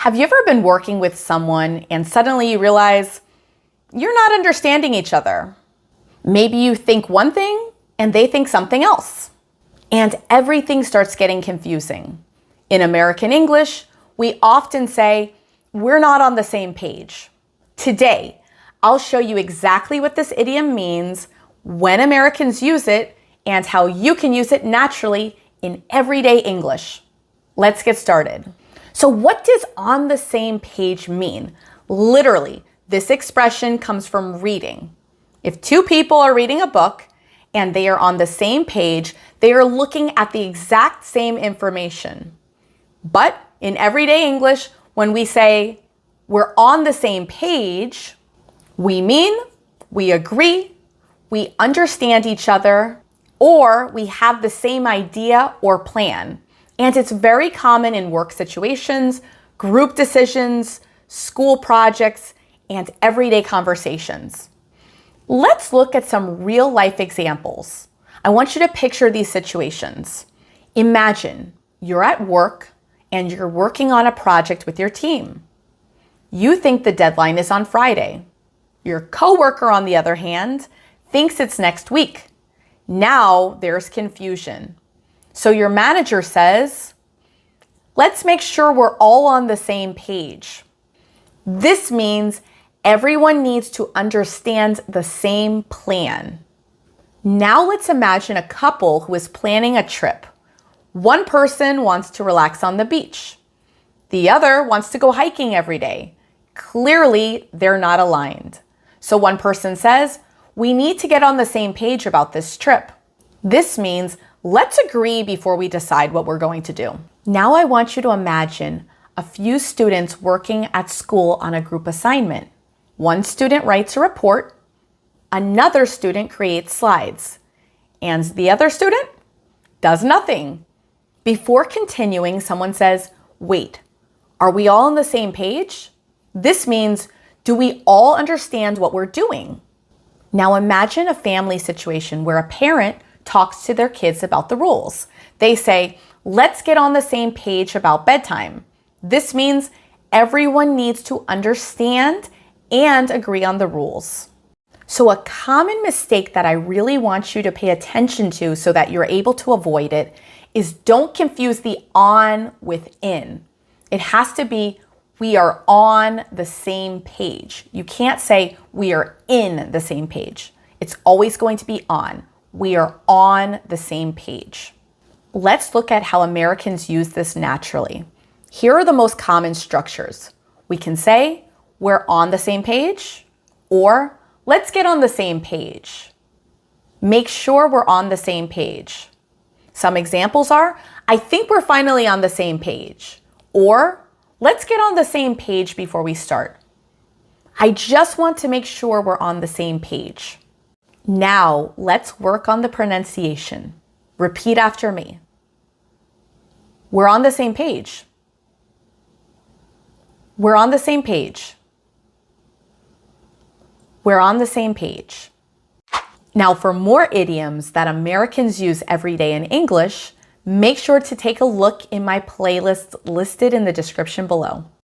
Have you ever been working with someone and suddenly you realize you're not understanding each other? Maybe you think one thing and they think something else. And everything starts getting confusing. In American English, we often say, we're not on the same page. Today, I'll show you exactly what this idiom means, when Americans use it, and how you can use it naturally in everyday English. Let's get started. So what does on the same page mean? Literally, this expression comes from reading. If two people are reading a book and they are on the same page, they are looking at the exact same information. But in everyday English, when we say we're on the same page, we mean we agree, we understand each other, or we have the same idea or plan. And it's very common in work situations, group decisions, school projects, and everyday conversations. Let's look at some real life examples. I want you to picture these situations. Imagine you're at work and you're working on a project with your team. You think the deadline is on Friday. Your coworker, on the other hand, thinks it's next week. Now there's confusion. So your manager says, let's make sure we're all on the same page. This means everyone needs to understand the same plan. Now let's imagine a couple who is planning a trip. One person wants to relax on the beach. The other wants to go hiking every day. Clearly, they're not aligned. So one person says, we need to get on the same page about this trip. This means let's agree before we decide what we're going to do. Now I want you to imagine a few students working at school on a group assignment. One student writes a report, another student creates slides, and the other student does nothing. Before continuing, someone says, wait, are we all on the same page? This means, do we all understand what we're doing? Now imagine a family situation where a parent talks to their kids about the rules. They say, let's get on the same page about bedtime. This means everyone needs to understand and agree on the rules. So a common mistake that I really want you to pay attention to so that you're able to avoid it is don't confuse the on with in. It has to be we are on the same page. You can't say we are in the same page. It's always going to be on. We are on the same page. Let's look at how Americans use this naturally. Here are the most common structures. We can say we're on the same page, or let's get on the same page. Make sure we're on the same page. Some examples are, I think we're finally on the same page, or let's get on the same page before we start. I just want to make sure we're on the same page. Now, let's work on the pronunciation. Repeat after me. We're on the same page. We're on the same page. We're on the same page. Now, for more idioms that Americans use every day in English, make sure to take a look in my playlist listed in the description below.